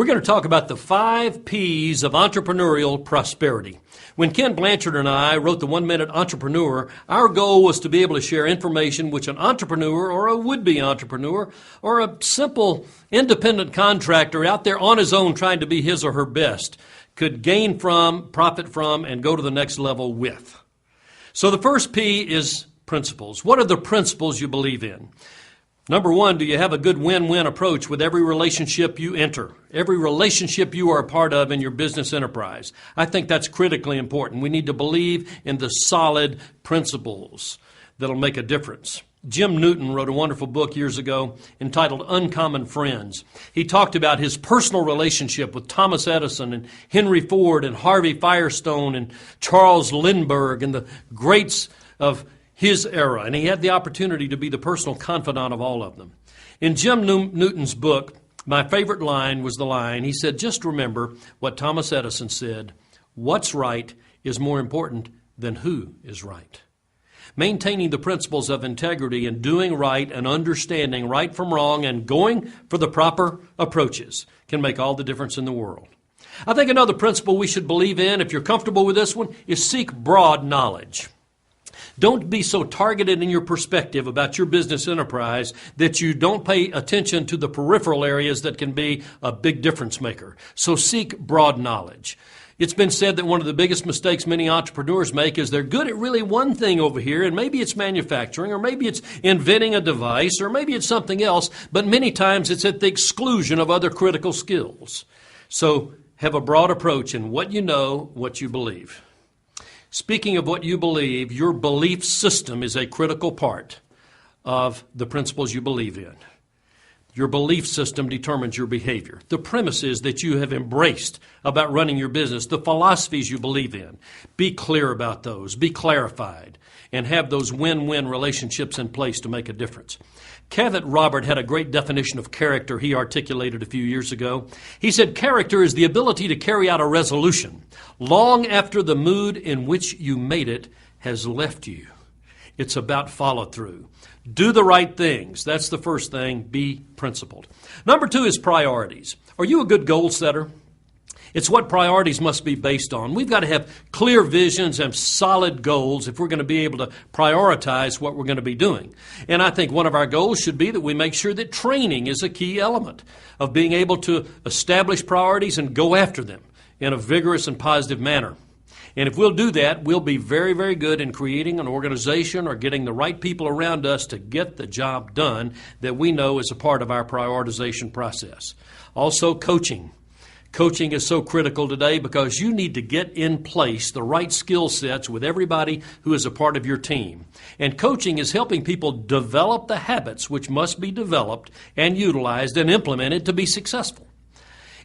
We're going to talk about the 5 P's of entrepreneurial prosperity. When Ken Blanchard and I wrote the 1 Minute Entrepreneur, our goal was to be able to share information which an entrepreneur or a would-be entrepreneur or a simple independent contractor out there on his own trying to be his or her best could gain from, profit from, and go to the next level with. So the first P is principles. What are the principles you believe in? Number 1, do you have a good win-win approach with every relationship you enter, every relationship you are a part of in your business enterprise? I think that's critically important. We need to believe in the solid principles that'll make a difference. Jim Newton wrote a wonderful book years ago entitled Uncommon Friends. He talked about his personal relationship with Thomas Edison and Henry Ford and Harvey Firestone and Charles Lindbergh and the greats of his era, and he had the opportunity to be the personal confidant of all of them. In Jim Newton's book, my favorite line was the line, he said, just remember what Thomas Edison said, what's right is more important than who is right. Maintaining the principles of integrity and doing right and understanding right from wrong and going for the proper approaches can make all the difference in the world. I think another principle we should believe in, if you're comfortable with this one, is seek broad knowledge. Don't be so targeted in your perspective about your business enterprise that you don't pay attention to the peripheral areas that can be a big difference maker. So seek broad knowledge. It's been said that one of the biggest mistakes many entrepreneurs make is they're good at really one thing over here, and maybe it's manufacturing, or maybe it's inventing a device, or maybe it's something else, but many times it's at the exclusion of other critical skills. So have a broad approach in what you know, what you believe. Speaking of what you believe, your belief system is a critical part of the principles you believe in. Your belief system determines your behavior. The premises that you have embraced about running your business, the philosophies you believe in, be clear about those, be clarified, and have those win-win relationships in place to make a difference. Cavett Robert had a great definition of character he articulated a few years ago. He said, character is the ability to carry out a resolution long after the mood in which you made it has left you. It's about follow-through. Do the right things. That's the first thing. Be principled. Number 2 is priorities. Are you a good goal setter? It's what priorities must be based on. We've got to have clear visions and solid goals if we're going to be able to prioritize what we're going to be doing. And I think one of our goals should be that we make sure that training is a key element of being able to establish priorities and go after them in a vigorous and positive manner. And if we'll do that, we'll be very, very good in creating an organization or getting the right people around us to get the job done that we know is a part of our prioritization process. Also, coaching. Coaching is so critical today because you need to get in place the right skill sets with everybody who is a part of your team. And coaching is helping people develop the habits which must be developed and utilized and implemented to be successful.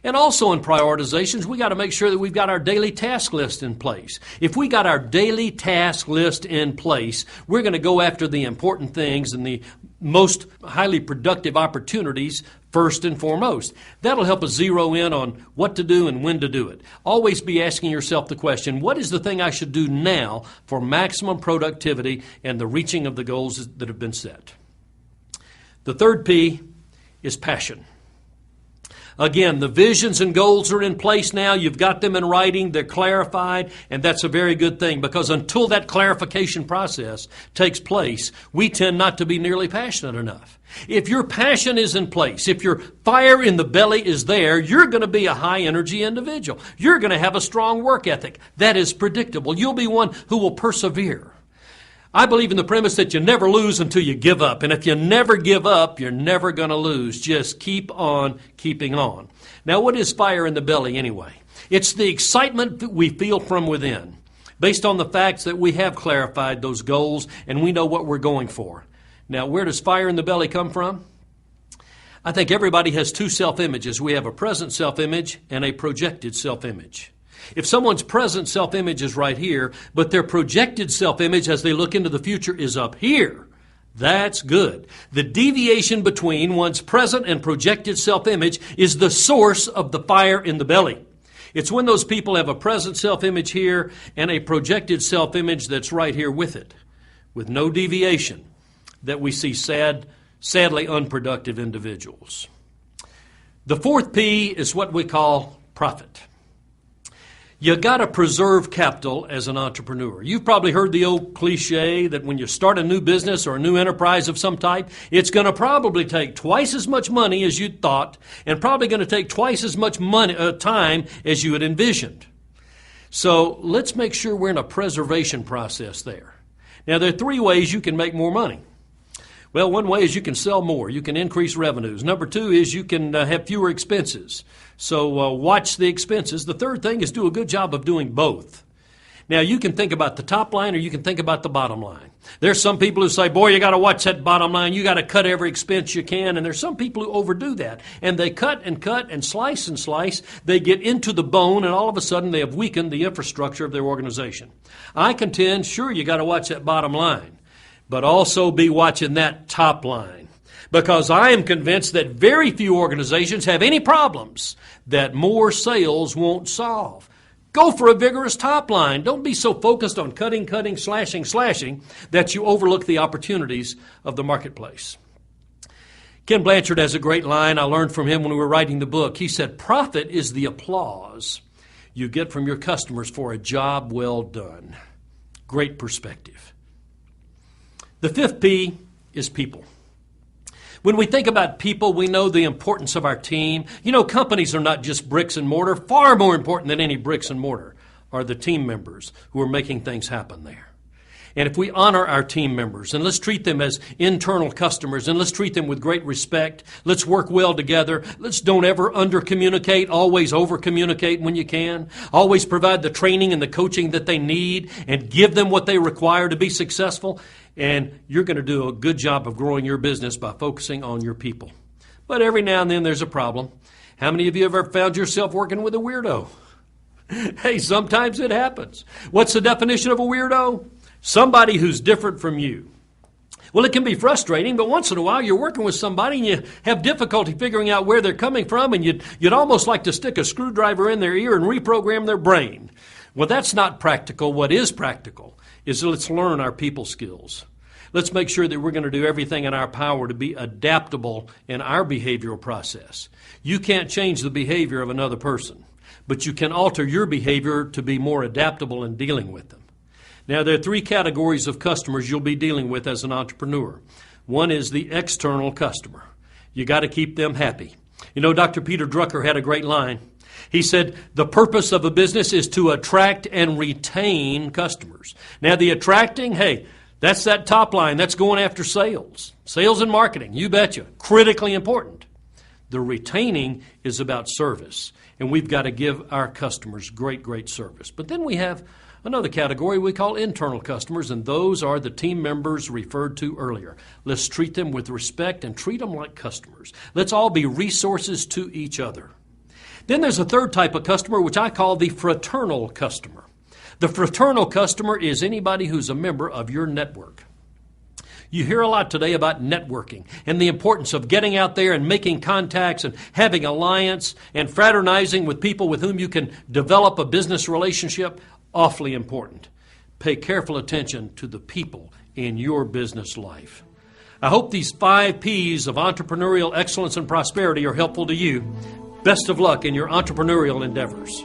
And also in prioritizations, we got to make sure that we've got our daily task list in place. If we got our daily task list in place, we're going to go after the important things and the most highly productive opportunities first and foremost. That'll help us zero in on what to do and when to do it. Always be asking yourself the question, what is the thing I should do now for maximum productivity and the reaching of the goals that have been set? The third P is passion. Again, the visions and goals are in place now. You've got them in writing. They're clarified, and that's a very good thing because until that clarification process takes place, we tend not to be nearly passionate enough. If your passion is in place, if your fire in the belly is there, you're going to be a high-energy individual. You're going to have a strong work ethic. That is predictable. You'll be one who will persevere. I believe in the premise that you never lose until you give up. And if you never give up, you're never going to lose. Just keep on keeping on. Now, what is fire in the belly anyway? It's the excitement that we feel from within, based on the facts that we have clarified those goals and we know what we're going for. Now, where does fire in the belly come from? I think everybody has 2 self-images. We have a present self-image and a projected self-image. If someone's present self-image is right here, but their projected self-image as they look into the future is up here, that's good. The deviation between one's present and projected self-image is the source of the fire in the belly. It's when those people have a present self-image here and a projected self-image that's right here with it, with no deviation, that we see sadly unproductive individuals. The fourth P is what we call profit. You got to preserve capital as an entrepreneur. You've probably heard the old cliche that when you start a new business or a new enterprise of some type, it's going to probably take twice as much money as you thought and probably going to take twice as much time as you had envisioned. So let's make sure we're in a preservation process there. Now, there are three ways you can make more money. Well, one way is you can sell more. You can increase revenues. Number two is you can have fewer expenses. So watch the expenses. The third thing is do a good job of doing both. Now, you can think about the top line or you can think about the bottom line. There's some people who say, boy, you got to watch that bottom line. You got to cut every expense you can. And there's some people who overdo that. And they cut and slice and slice. They get into the bone, and all of a sudden they have weakened the infrastructure of their organization. I contend, sure, you got to watch that bottom line, but also be watching that top line. Because I am convinced that very few organizations have any problems that more sales won't solve. Go for a vigorous top line. Don't be so focused on cutting, slashing that you overlook the opportunities of the marketplace. Ken Blanchard has a great line I learned from him when we were writing the book. He said, profit is the applause you get from your customers for a job well done. Great perspective. The fifth P is people. When we think about people, we know the importance of our team. You know, companies are not just bricks and mortar. Far more important than any bricks and mortar are the team members who are making things happen there. And if we honor our team members, and let's treat them as internal customers, and let's treat them with great respect, let's work well together, let's don't ever under-communicate, always over-communicate when you can, always provide the training and the coaching that they need, and give them what they require to be successful, and you're going to do a good job of growing your business by focusing on your people. But every now and then there's a problem. How many of you have ever found yourself working with a weirdo? Hey, sometimes it happens. What's the definition of a weirdo? Somebody who's different from you. Well, it can be frustrating, but once in a while you're working with somebody and you have difficulty figuring out where they're coming from, and you'd almost like to stick a screwdriver in their ear and reprogram their brain. Well, that's not practical. What is practical is let's learn our people skills. Let's make sure that we're going to do everything in our power to be adaptable in our behavioral process. You can't change the behavior of another person, but you can alter your behavior to be more adaptable in dealing with them. Now, there are three categories of customers you'll be dealing with as an entrepreneur. One is the external customer. You got to keep them happy. You know, Dr. Peter Drucker had a great line. He said, the purpose of a business is to attract and retain customers. Now, the attracting, hey, that's that top line. That's going after sales. Sales and marketing, you betcha. Critically important. The retaining is about service. And we've got to give our customers great service. But then we have another category we call internal customers, and those are the team members referred to earlier. Let's treat them with respect and treat them like customers. Let's all be resources to each other. Then there's a third type of customer, which I call the fraternal customer. The fraternal customer is anybody who's a member of your network. You hear a lot today about networking and the importance of getting out there and making contacts and having alliance and fraternizing with people with whom you can develop a business relationship. Awfully important. Pay careful attention to the people in your business life. I hope these 5 P's of entrepreneurial excellence and prosperity are helpful to you. Best of luck in your entrepreneurial endeavors.